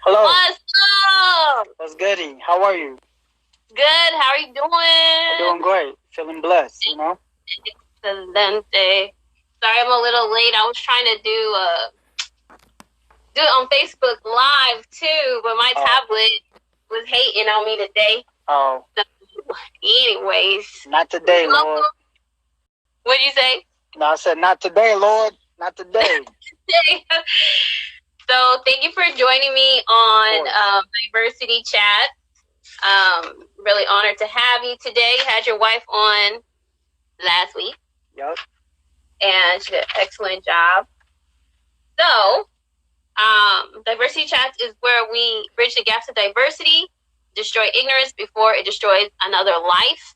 Hello. What's up? What's goody? How are you? Good. How are you doing? I'm doing great. Feeling blessed, you know? Excelente. Sorry I'm a little late. I was trying to do it on Facebook Live too, but my tablet was hating on me today. Oh. So, anyways. Not today, Lord. What'd you say? No, I said not today, Lord. Not today. So thank you for joining me on Diversity Chat. Really honored to have you today. You had your wife on last week. Yep. And she did an excellent job. So, Diversity Chats is where we bridge the gaps of diversity, destroy ignorance before it destroys another life.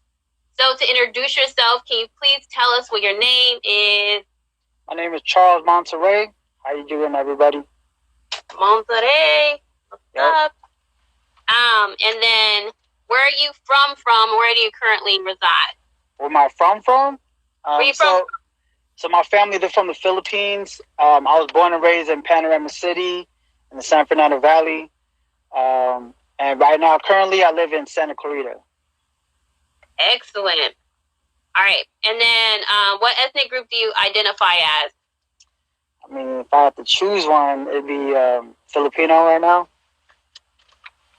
So to introduce yourself, can you please tell us what your name is? My name is Charles Monterey. How you doing, everybody? Monterey. What's up? And then where are you from? Where do you currently reside? Where am I from? Where are you from? So my family, they're from the Philippines. I was born and raised in Panorama City in the San Fernando Valley. And right now, currently, I live in Santa Clarita. Excellent. All right. And then what ethnic group do you identify as? I mean, if I had to choose one, it'd be Filipino right now.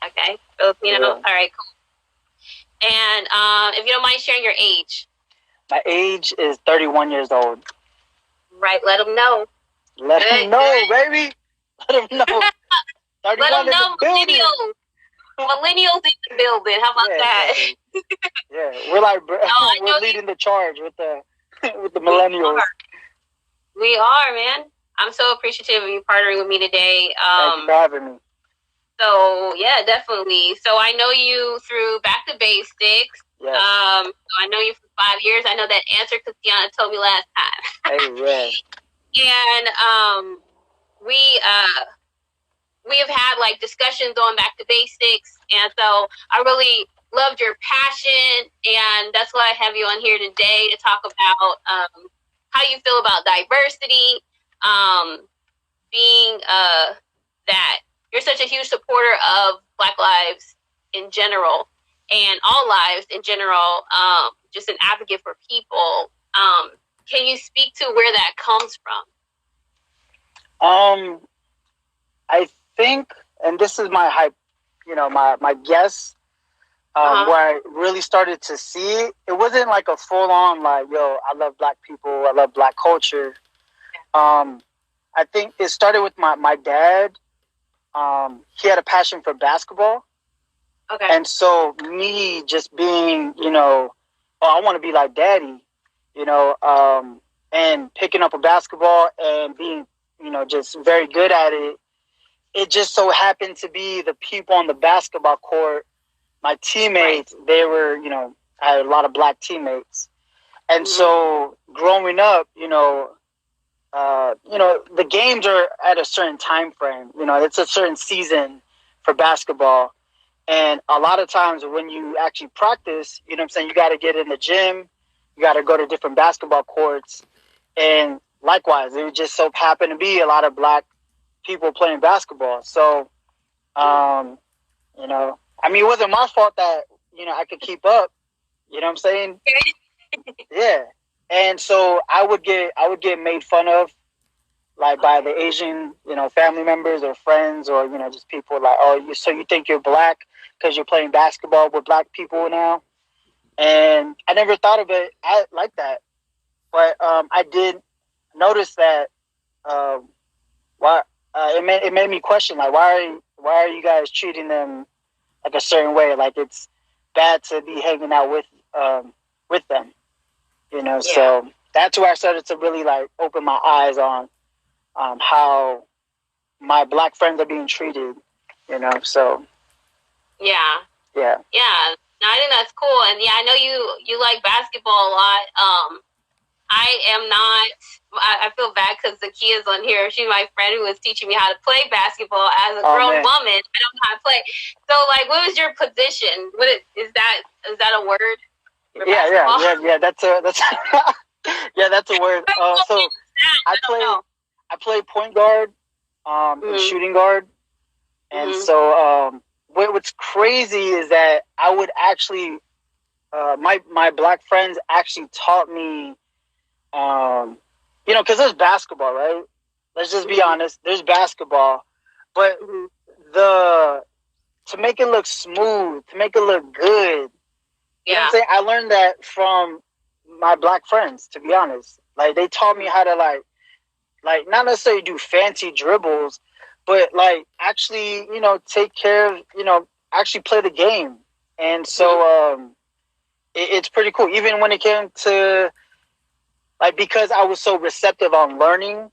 Okay. Filipino. Yeah. All right, cool. And if you don't mind sharing your age. My age is 31 years old. Right. Let them know. Let them know, baby. Let them know. 31 Let them know, building. Millennials in the building. How about that? Yeah, we're like we're leading the charge with the millennials. We are, man. I'm so appreciative of you partnering with me today. Thank you for having me. So yeah, definitely. So I know you through Back to Basics. Yes. So I know you for 5 years. I know that answer because Tiana told me last time. Hey, yeah. And we have had like discussions on Back to Basics, and so I really loved your passion, and that's why I have you on here today to talk about how you feel about diversity, being that you're such a huge supporter of Black lives in general and all lives in general, just an advocate for people. Can you speak to where that comes from? I think, and this is my hype, my guess, where I really started to see it. It wasn't like a full on like, yo, I love Black people, I love Black culture. I think it started with my dad. He had a passion for basketball. Okay. And so me just being, I want to be like daddy, and picking up a basketball and being, just very good at it. It just so happened to be the people on the basketball court, my teammates, they were, I had a lot of Black teammates. And so growing up, the games are at a certain time frame. It's a certain season for basketball. And a lot of times when you actually practice, you got to get in the gym. You got to go to different basketball courts. And likewise, it would just so happen to be a lot of Black people playing basketball. So, it wasn't my fault that, I could keep up. You know what I'm saying? Yeah. And so I would get made fun of, like by the Asian, family members or friends or, just people like, oh, you think you're Black because you're playing basketball with Black people now? And I never thought of it like that. But I did notice that it made me question, like, why are you guys treating them like a certain way? Like it's bad to be hanging out with them, Yeah. So that's where I started to really like open my eyes on how my Black friends are being treated, so. Yeah. Yeah. Yeah. No, I think that's cool. And yeah, I know you like basketball a lot. I am not, I feel bad because Zakia's on here. She's my friend who was teaching me how to play basketball as a grown woman. I don't know how to play. So like, what was your position? Is that a word? Yeah. That's a word. So I play point guard, and shooting guard. And so what's crazy is that I would actually my black friends actually taught me, because there's basketball, right? Let's just be honest. There's basketball, but the to make it look smooth, to make it look good. You know what I'm saying? I learned that from my black friends, to be honest. Like, they taught me how to like not necessarily do fancy dribbles, but like actually, take care of, actually play the game. And so it's pretty cool. Even when it came to, like, because I was so receptive on learning,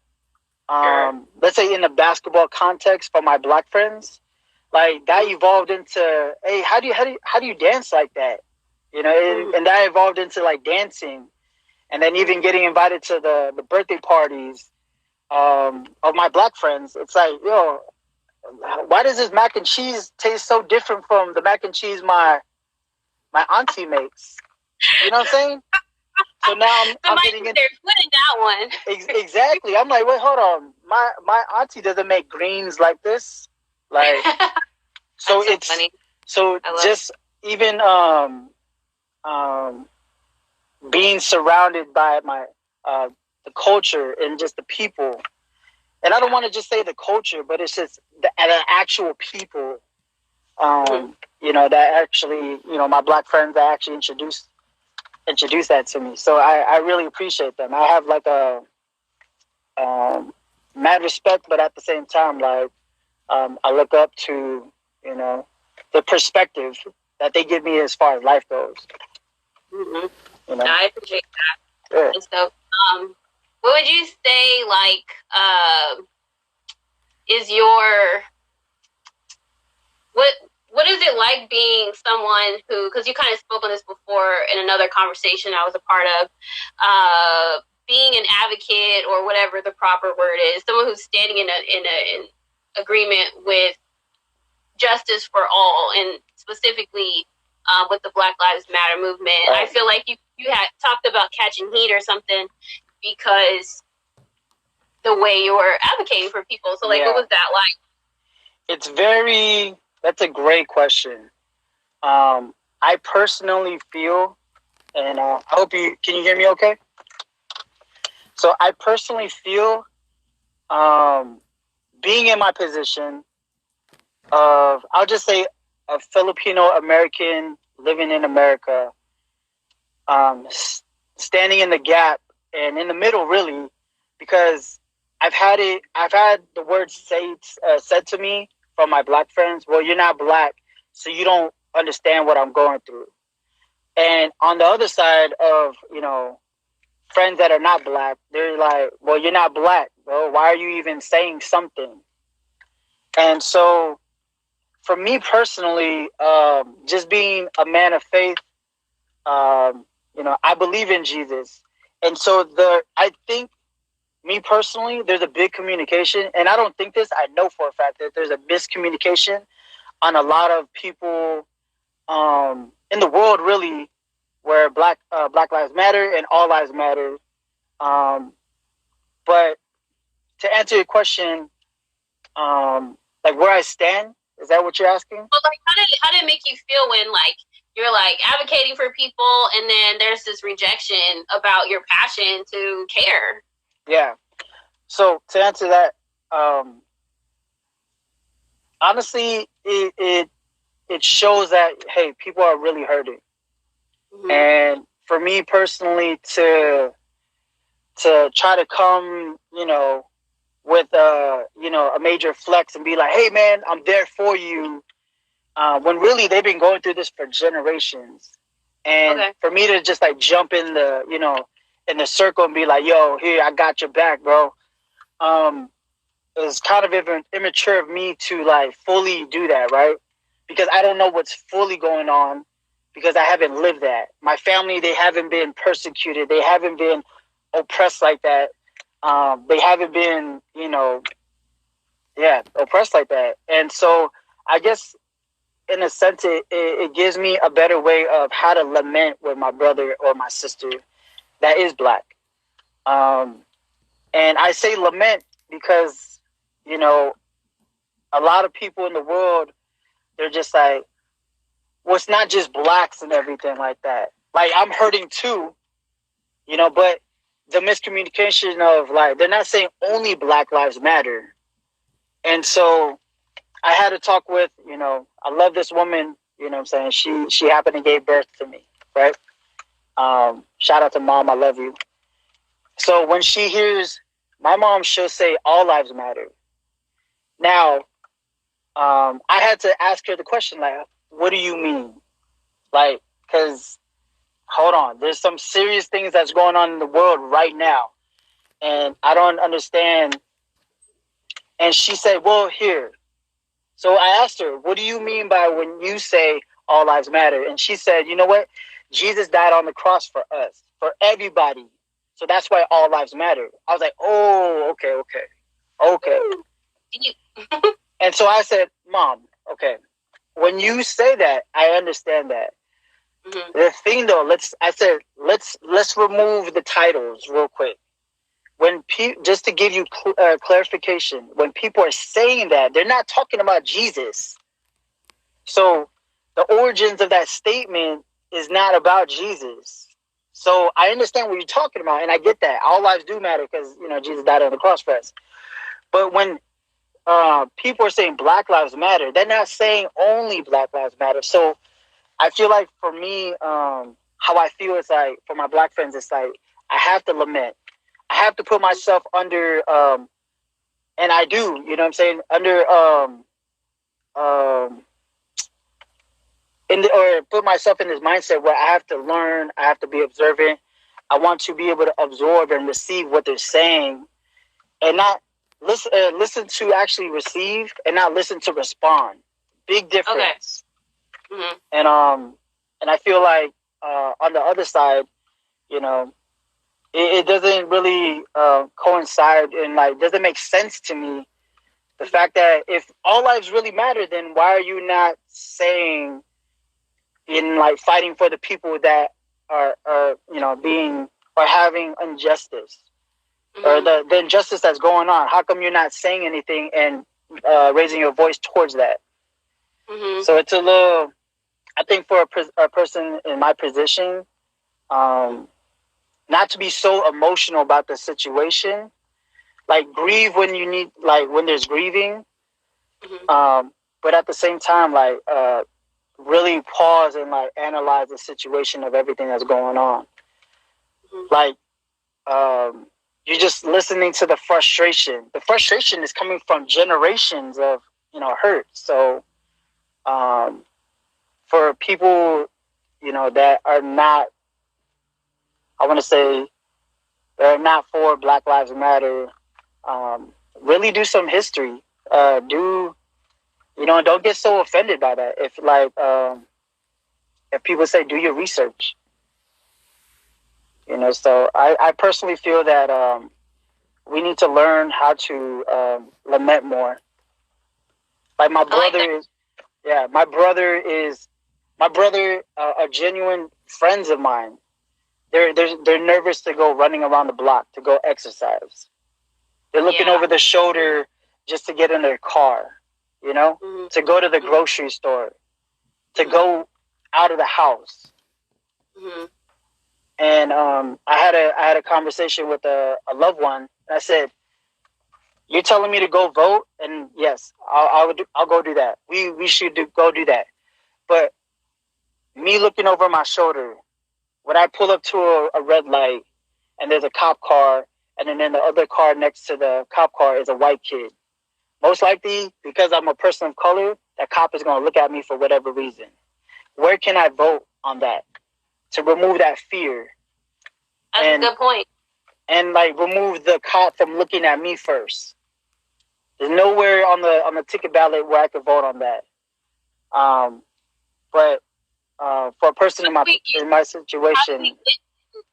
let's say in the basketball context for my black friends, like that evolved into, hey, how do you dance like that? And that evolved into like dancing, and then even getting invited to the birthday parties of my black friends. It's like, yo, why does this mac and cheese taste so different from the mac and cheese my auntie makes? You know what I'm saying? So now I'm getting into that one. Exactly. I'm like, wait, hold on. My auntie doesn't make greens like this. Like, so it's funny. So just even being surrounded by the culture and just the people, and I don't want to just say the culture, but it's just the actual people. That actually, my black friends that actually introduced that to me. So I really appreciate them. I have like a mad respect, but at the same time, like, I look up to, the perspective that they give me as far as life goes. No, I appreciate that. Yeah. And so, what would you say, like, is your what is it like being someone who, because you kind of spoke on this before in another conversation I was a part of, being an advocate, or whatever the proper word is, someone who's standing in agreement with justice for all, and specifically with the Black Lives Matter movement. Right. I feel like you had talked about catching heat or something because the way you were advocating for people. So, like, what was that like? That's a great question. I personally feel, and I hope can you hear me okay? So I personally feel, being in my position of, I'll just say, a Filipino American living in America, standing in the gap and in the middle, really, because I've had the words said to me from my black friends. Well, you're not black, so you don't understand what I'm going through. And on the other side of, friends that are not black, they're like, well, you're not black, bro. Why are you even saying something? And so for me personally, just being a man of faith, I believe in Jesus. And so I think, me personally, there's a big communication, and I don't think this, I know for a fact that there's a miscommunication on a lot of people in the world, really, where Black Lives Matter and all lives matter. But to answer your question, like where I stand, is that what you're asking? Well, like, how did it make you feel when, like, you're like advocating for people, and then there's this rejection about your passion to care? Yeah. So to answer that, honestly, it shows that, hey, people are really hurting. Mm-hmm. And for me personally to try to come, with a major flex and be like, hey man, I'm there for you, when really they've been going through this for generations. And for me to just like jump in the circle and be like, yo, here, I got your back, bro. It's kind of immature of me to like fully do that, right? Because I don't know what's fully going on, because I haven't lived that. My family, they haven't been persecuted. They haven't been oppressed like that. They haven't been, oppressed like that. And so I guess in a sense, it gives me a better way of how to lament with my brother or my sister that is black. And I say lament because, a lot of people in the world, they're just like, well, it's not just blacks and everything like that. Like, I'm hurting too, but the miscommunication of, like, they're not saying only Black Lives Matter. And so I had to talk with, I love this woman, what I'm saying? She happened to give birth to me, right? Shout out to Mom, I love you. So when she hears my mom, she'll say all lives matter. Now, I had to ask her the question, like, what do you mean? Like, because, hold on, there's some serious things that's going on in the world right now. And I don't understand. And she said, well, here. So I asked her, what do you mean by when you say all lives matter? And she said, you know what? Jesus died on the cross for us, for everybody. So that's why all lives matter. I was like, oh, okay. And so I said, Mom, okay, when you say that, I understand that. Mm-hmm. The thing though, let's remove the titles real quick. When just to give you clarification, when people are saying that, they're not talking about Jesus. So the origins of that statement is not about Jesus. So I understand what you're talking about, and I get that. All lives do matter because, Jesus died on the cross for us. But when people are saying Black Lives Matter, they're not saying only Black Lives Matter. So I feel like for me, how I feel is like, for my Black friends, it's like, I have to lament. I have to put myself under, and I do, what I'm saying, under, or put myself in this mindset where I have to learn, I have to be observant. I want to be able to absorb and receive what they're saying, and not listen to actually receive and not listen to respond. Big difference. Okay. Mm-hmm. And I feel like on the other side, it doesn't really coincide, and like doesn't make sense to me. The fact that if all lives really matter, then why are you not saying, in like fighting for the people that are being or having injustice, mm-hmm. or the injustice that's going on? How come you're not saying anything and raising your voice towards that? Mm-hmm. So it's a little, I think for a person in my position, not to be so emotional about the situation, like grieve when you need, like when there's grieving, mm-hmm. But at the same time, like really pause and like analyze the situation of everything that's going on. Mm-hmm. Like you're just listening to the frustration. The frustration is coming from generations of hurt. So for people that are not, I want to say, they're not for Black Lives Matter, really do some history. Don't get so offended by that. If people say, do your research. So I personally feel that we need to learn how to lament more. Like my brother are genuine friends of mine. They're nervous to go running around the block, to go exercise. They're looking over their shoulder just to get in their car, mm-hmm. to go to the grocery store, to mm-hmm. go out of the house. Mm-hmm. And I had a conversation with a loved one, and I said, "You're telling me to go vote, and yes, I'll go do that. We should go do that. But me looking over my shoulder, when I pull up to a red light and there's a cop car, and then in the other car next to the cop car is a white kid, most likely because I'm a person of color, that cop is going to look at me for whatever reason. Where can I vote on that to remove that fear? That's a good point. And like remove the cop from looking at me first. There's nowhere on the ticket ballot where I could vote on that. But for a person in my situation,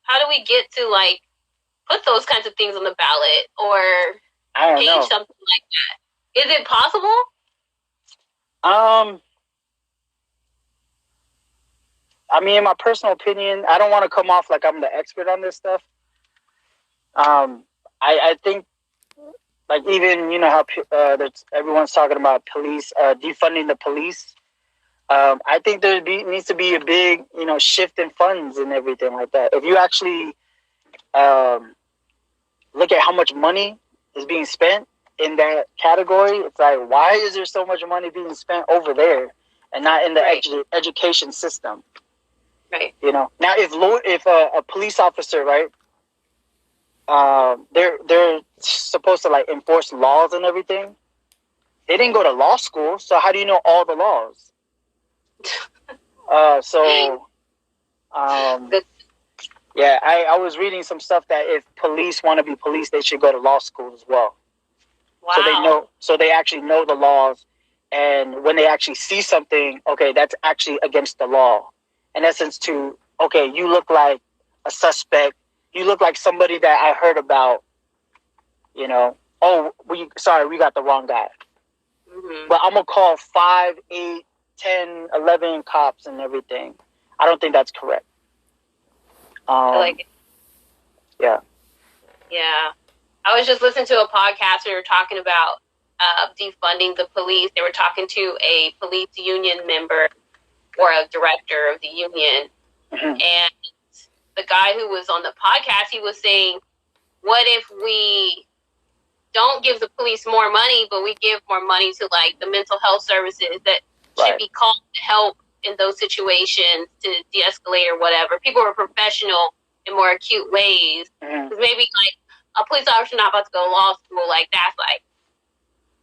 how do we get to like put those kinds of things on the ballot or change something like that? Is it possible? I mean, in my personal opinion, I don't want to come off like I'm the expert on this stuff. I think like even how everyone's talking about police defunding the police. I think needs to be a big shift in funds and everything like that. If you actually look at how much money is being spent in that category, it's like, why is there so much money being spent over there and not in the education system? Right. Now, if a police officer, right, they're supposed to like enforce laws and everything. They didn't go to law school, so how do you know all the laws? Yeah, I was reading some stuff that if police want to be police, they should go to law school as well. Wow. So they actually know the laws, and when they actually see something, okay, that's actually against the law. In essence, you look like a suspect. You look like somebody that I heard about. We got the wrong guy. Mm-hmm. But I'm gonna call 5, 8, 10, 11 cops and everything. I don't think that's correct. I like it. Yeah. Yeah. I was just listening to a podcast. We were talking about defunding the police. They were talking to a police union member or a director of the union. Mm-hmm. And the guy who was on the podcast, he was saying, what if we don't give the police more money, but we give more money to like the mental health services that should be called to help in those situations to de-escalate or whatever. People are professional in more acute ways. Mm-hmm. Maybe like a police officer not about to go to law school,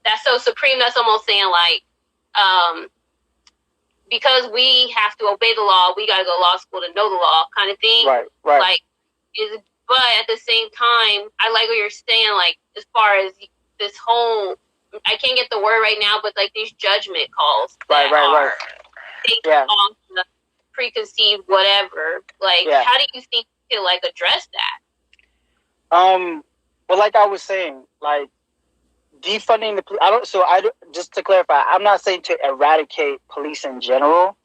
that's so supreme. That's almost saying like, because we have to obey the law, we got to go to law school to know the law, kind of thing. Right. But at the same time, I like what you're saying. Like as far as this whole, I can't get the word right now, but like these judgment calls that are based on the preconceived whatever. Like, how do you think you can like address that? Well, like I was saying, like defunding the police. Just to clarify, I'm not saying to eradicate police in general.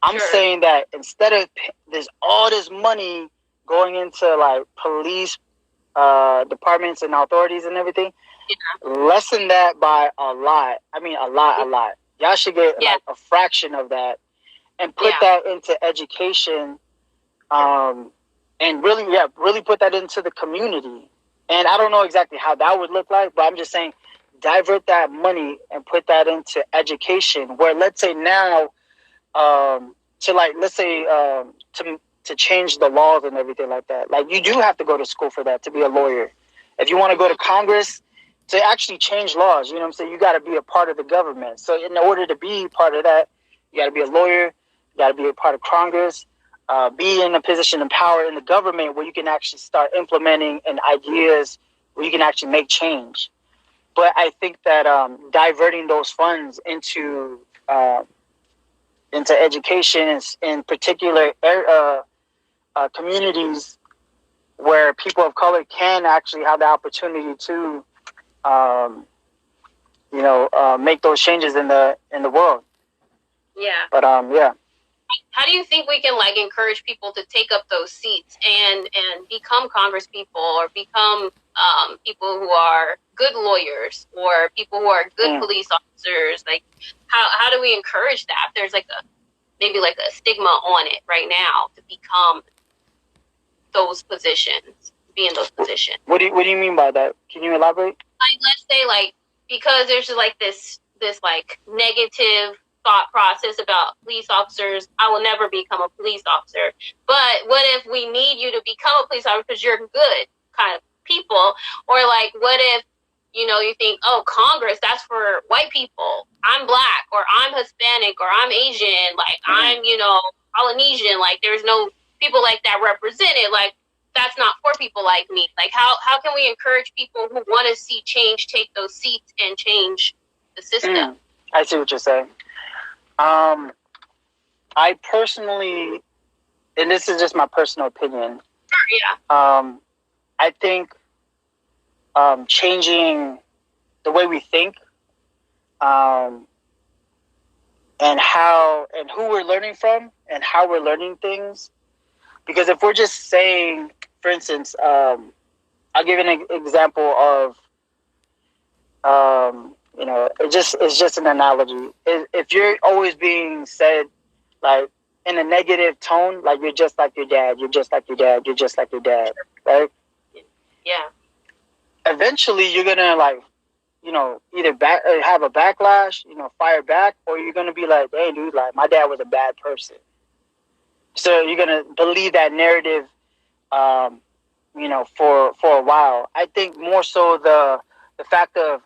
I'm saying that instead of there's all this money going into like police departments and authorities and everything, lessen that by a lot. I mean, a lot. Y'all should get like a fraction of that and put that into education, and really put that into the community. And I don't know exactly how that would look like, but I'm just saying divert that money and put that into education where, let's say now, to change the laws and everything like that. Like you do have to go to school for that to be a lawyer. If you want to go to Congress to actually change laws, you you got to be a part of the government. So in order to be part of that, you got to be a lawyer, you got to be a part of Congress, be in a position of power in the government where you can actually start implementing ideas where you can actually make change. But I think that diverting those funds into education, in particular communities where people of color can actually have the opportunity to, make those changes in the world. Yeah. But how do you think we can like encourage people to take up those seats and become Congress people or become people who are good lawyers or people who are good police officers? Like, how do we encourage that? There's like maybe a stigma on it right now to become those positions, be in those positions. What do you mean by that? Can you elaborate? Like, let's say like because there's just like this like negative thought process about police officers. I will never become a police officer. But what if we need you to become a police officer because you're good kind of people? Or like, what if, you think, oh, Congress, that's for white people. I'm Black or I'm Hispanic or I'm Asian. Like I'm, Polynesian. Like there's no people like that represented. Like that's not for people like me. Like how can we encourage people who want to see change take those seats and change the system? I see what you're saying. I personally, and this is just my personal opinion. Yeah. I think changing the way we think, and who we're learning from, and how we're learning things. Because if we're just saying, for instance, I'll give an example of It's just an analogy. If you're always being said like in a negative tone, like you're just like your dad, you're just like your dad, you're just like your dad, right? Yeah. Eventually, you're gonna like, either have a backlash, fire back, or you're gonna be like, "Hey, dude, like my dad was a bad person." So you're gonna believe that narrative, for a while. I think more so the fact of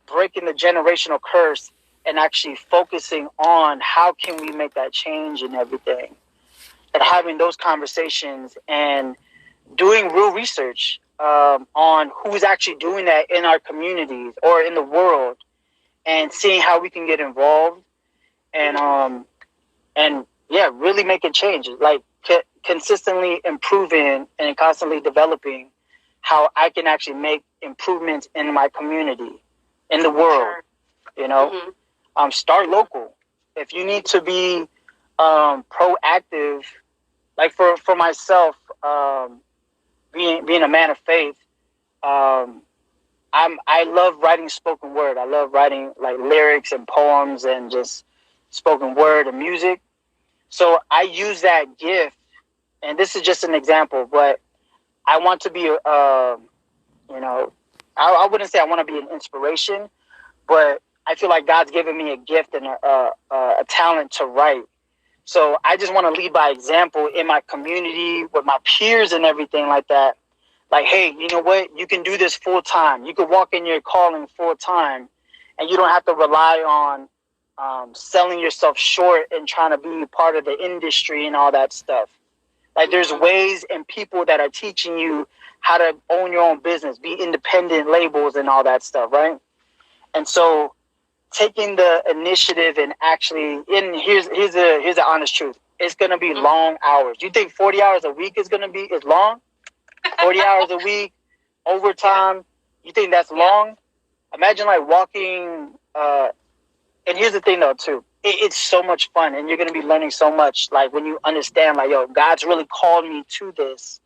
breaking the generational curse and actually focusing on how can we make that change and everything, and having those conversations and doing real research on who's actually doing that in our communities or in the world, and seeing how we can get involved and yeah, really making changes, like consistently improving and constantly developing how I can actually make improvements in my community, in the world. Start local. If you need to be proactive, like for myself, being a man of faith, I love writing spoken word. I love writing like lyrics and poems and just spoken word and music. So I use that gift, and this is just an example, but I want to be I wouldn't say I want to be an inspiration, but I feel like God's given me a gift and a talent to write. So I just want to lead by example in my community with my peers and everything like that. Like, hey, you know what? You can do this full time. You can walk in your calling full time, and you don't have to rely on selling yourself short and trying to be part of the industry and all that stuff. Like, there's ways and people that are teaching you how to own your own business, be independent labels and all that stuff, right? And so taking the initiative and actually, and here's the honest truth. It's going to be long hours. You think 40 hours a week is long? 40 hours a week, overtime. You think that's long? Imagine like walking, and here's the thing though too. It's so much fun, and you're going to be learning so much. Like when you understand, like, yo, God's really called me to this.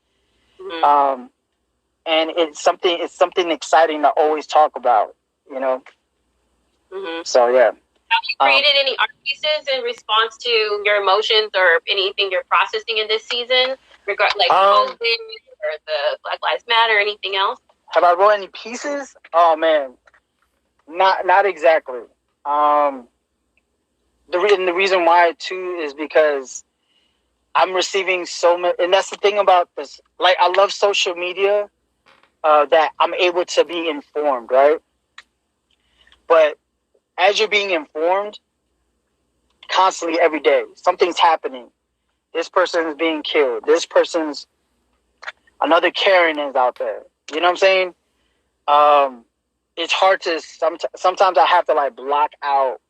And it's something exciting to always talk about, So yeah. Have you created any art pieces in response to your emotions or anything you're processing in this season, like COVID or the Black Lives Matter or anything else? Have I wrote any pieces? Oh man, not exactly. The reason why too is because I'm receiving so much, and that's the thing about this. Like, I love social media, that I'm able to be informed, right? But as you're being informed constantly every day, something's happening. This person is being killed. Another Karen is out there. You know what I'm saying? It's hard to, sometimes I have to like block out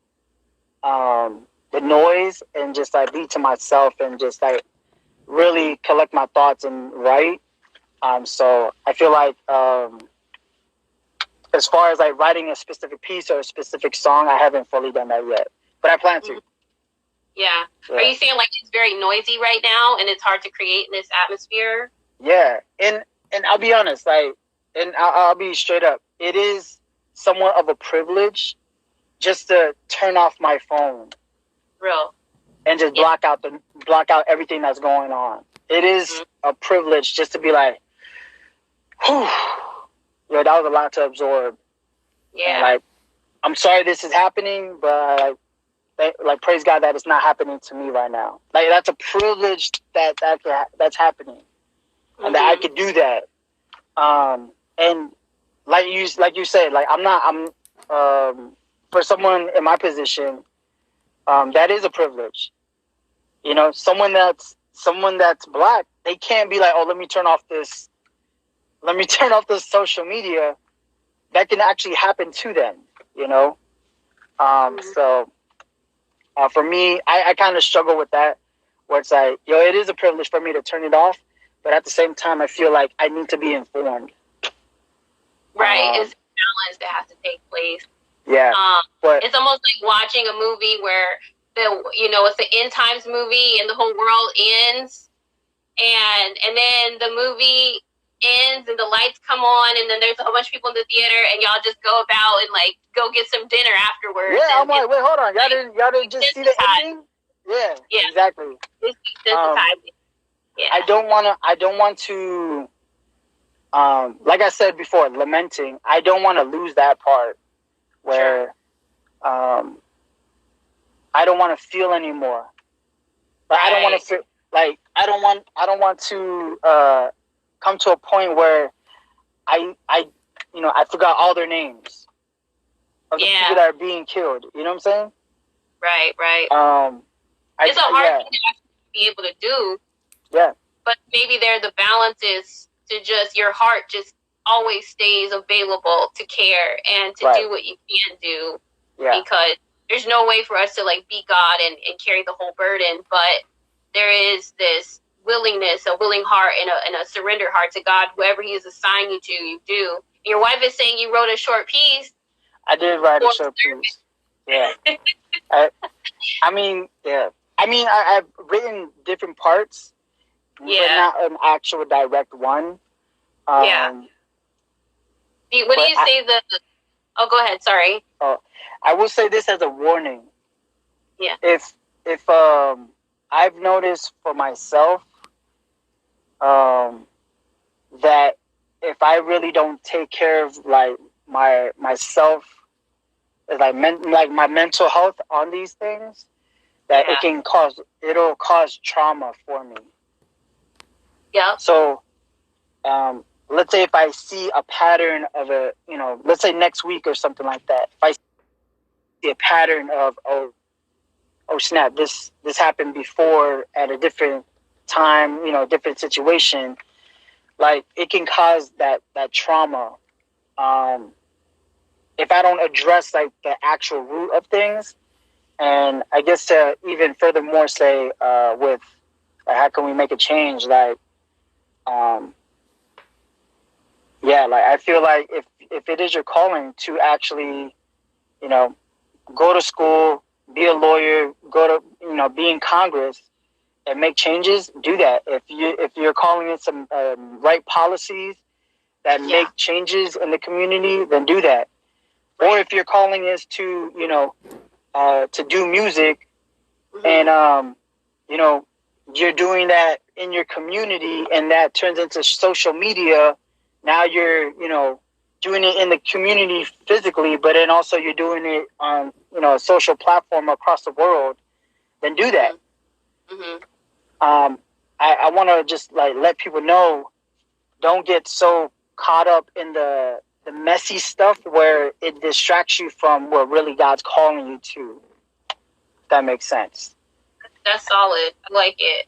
the noise and just like be to myself and just like really collect my thoughts and write. So I feel like, as far as like writing a specific piece or a specific song, I haven't fully done that yet, but I plan to. Yeah. Are you saying like it's very noisy right now and it's hard to create in this atmosphere? Yeah. And I'll be honest, like, and I'll be straight up. It is somewhat of a privilege just to turn off my phone. Real. And just block out everything that's going on. It is a privilege just to be like, whew. Yeah, that was a lot to absorb. Yeah. And like, I'm sorry this is happening, but like praise God that it's not happening to me right now. Like, that's a privilege that's happening, and that I could do that. And like you said, like I'm for someone in my position, that is a privilege. Someone that's Black, they can't be like, oh, let me turn off this social media. That can actually happen to them, So for me, I kind of struggle with that, where it's like, it is a privilege for me to turn it off, but at the same time, I feel like I need to be informed. Right, it's a balance that has to take place. Yeah, but it's almost like watching a movie where it's the end times movie and the whole world ends, and then the movie ends and the lights come on and then there's a whole bunch of people in the theater and y'all just go about and like go get some dinner afterwards. Yeah, I'm like, wait, hold on, y'all didn't just see the ending? Yeah, exactly. Yeah. I don't want to, like I said before, lamenting. I don't want to lose that part where, I don't want to feel anymore. Like I don't want to feel like I don't want to come to a point where I forgot all their names of the people that are being killed. You know what I'm saying? Right. It's a hard thing to be able to do. Yeah. But maybe the balance is to just your heart just always stays available to care and to do what you can do. Yeah. Because there's no way for us to like be God and carry the whole burden, but there is this willingness, a willing heart and a surrender heart to God. Whoever He has assigned you to, you do. Your wife is saying you wrote a short piece. I did write a short piece. Yeah. I've written different parts, but not an actual direct one. What do you say Oh, go ahead. Sorry. Oh, I will say this as a warning. Yeah. If I've noticed for myself that if I really don't take care of like myself, like my mental health on these things, that it'll cause trauma for me. Yeah. So, let's say if I see a pattern of let's say next week or something like that, if I see a pattern of, oh snap, this happened before at a different time, different situation, like it can cause that trauma. If I don't address like the actual root of things, and I guess to even furthermore say, with how can we make a change, like, I feel like if it is your calling to actually, go to school, be a lawyer, go to, be in Congress and make changes, do that. If you're calling it some right policies that make changes in the community, then do that. Or if your calling is to, to do music, and, you're doing that in your community and that turns into social media, now you're, doing it in the community physically, but then also you're doing it on, a social platform across the world, then do that. Mm-hmm. I want to just like let people know, don't get so caught up in the messy stuff where it distracts you from what really God's calling you to. If that makes sense. That's solid. I like it.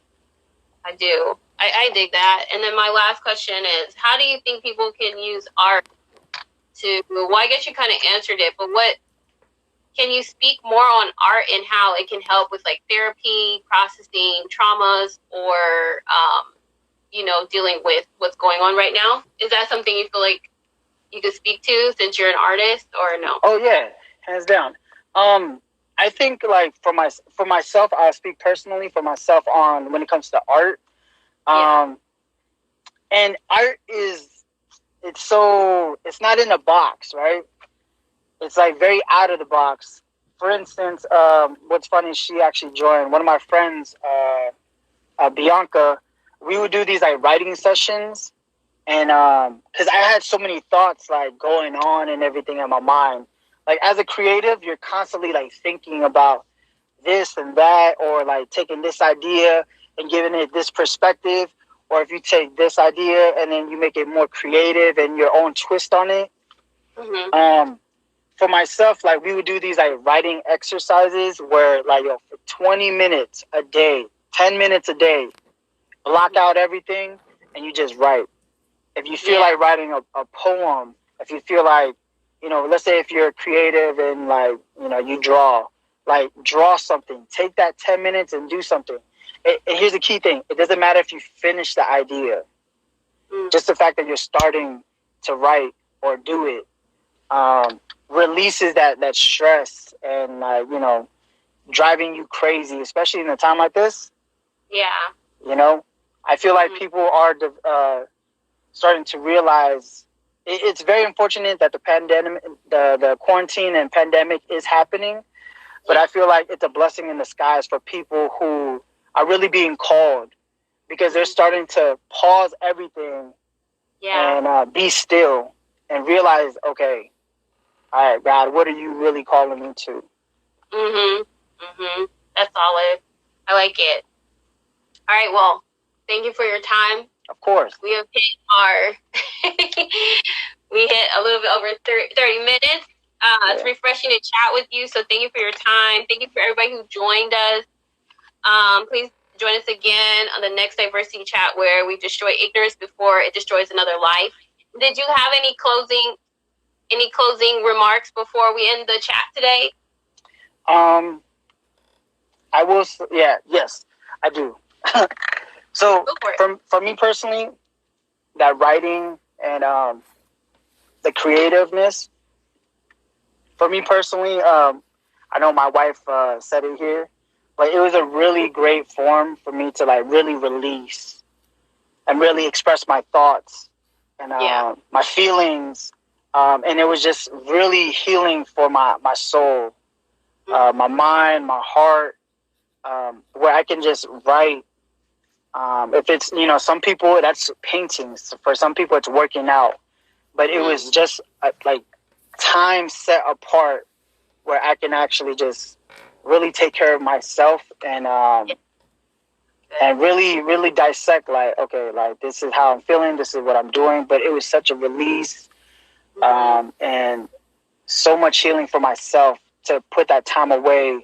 I do. I dig that. And then my last question is, how do you think people can use art to, well, I guess you kind of answered it, but what, can you speak more on art and how it can help with like therapy, processing traumas, or, dealing with what's going on right now? Is that something you feel like you could speak to since you're an artist, or no? Oh yeah, hands down. I think like for myself, I'll speak personally for myself on when it comes to art. And art it's not in a box, right? It's like very out of the box. For instance, what's funny is she actually joined one of my friends, Bianca. We would do these like writing sessions, and because I had so many thoughts like going on and everything in my mind. Like as a creative, you're constantly like thinking about this and that, or like taking this idea and giving it this perspective, or if you take this idea and then you make it more creative and your own twist on it. Mm-hmm. For myself, like we would do these like writing exercises where like for 20 minutes a day, 10 minutes a day, block out everything and you just write. If you feel like writing a poem, if you feel like, let's say if you're creative and like, you draw something, take that 10 minutes and do something. And here's the key thing. It doesn't matter if you finish the idea. Just the fact that you're starting to write or do it releases that stress and, driving you crazy, especially in a time like this. Yeah. I feel like people are starting to realize it's very unfortunate that the pandemic, the quarantine and pandemic is happening. But I feel like it's a blessing in disguise for people who are really being called, because they're starting to pause everything and be still and realize, okay, all right, God, what are you really calling me to? That's solid. I like it. All right, well, thank you for your time. Of course. We have hit we hit a little bit over 30 minutes. It's refreshing to chat with you, so thank you for your time. Thank you for everybody who joined us. Please join us again on the next diversity chat where we destroy ignorance before it destroys another life. Did you have any closing remarks before we end the chat today? I will. Yes, I do. So for me personally, that writing and the creativeness. For me personally, I know my wife said it here, but it was a really great form for me to like really release and really express my thoughts and my feelings, and it was just really healing for my soul, my mind, my heart, where I can just write. If it's, some people that's paintings, for some people it's working out, but it was just like time set apart where I can actually just really take care of myself and really, really dissect, like, okay, like this is how I'm feeling, this is what I'm doing. But it was such a release, and so much healing for myself to put that time away,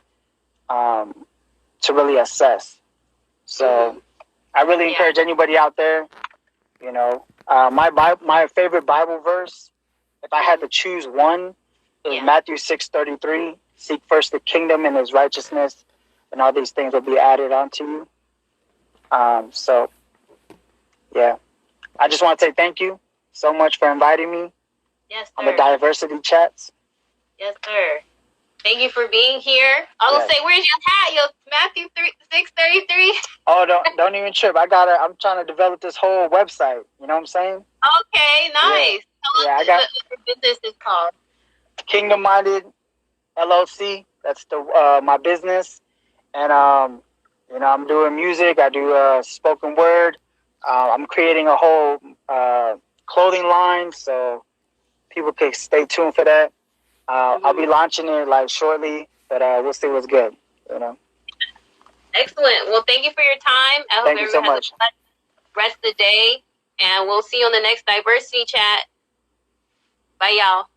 to really assess. So I really encourage anybody out there, my favorite Bible verse, if I had to choose one, is Matthew 6:33. Seek first the kingdom and his righteousness, and all these things will be added onto you. So, yeah. I just want to say thank you so much for inviting me on the diversity chats. Yes, sir. Thank you for being here. I was gonna say, where's your hat? Your Matthew 6:33. Oh, don't even trip. I'm trying to develop this whole website. You know what I'm saying? Okay, nice. Tell us what your business is called. Kingdom Minded LLC. That's my business, and I'm doing music. I do spoken word. I'm creating a whole clothing line, so people can stay tuned for that. I'll be launching it like shortly, but we'll see what's good. Excellent. Well, thank you for your time. I hope everyone has a blessed rest of the day, and we'll see you on the next diversity chat. Bye, y'all.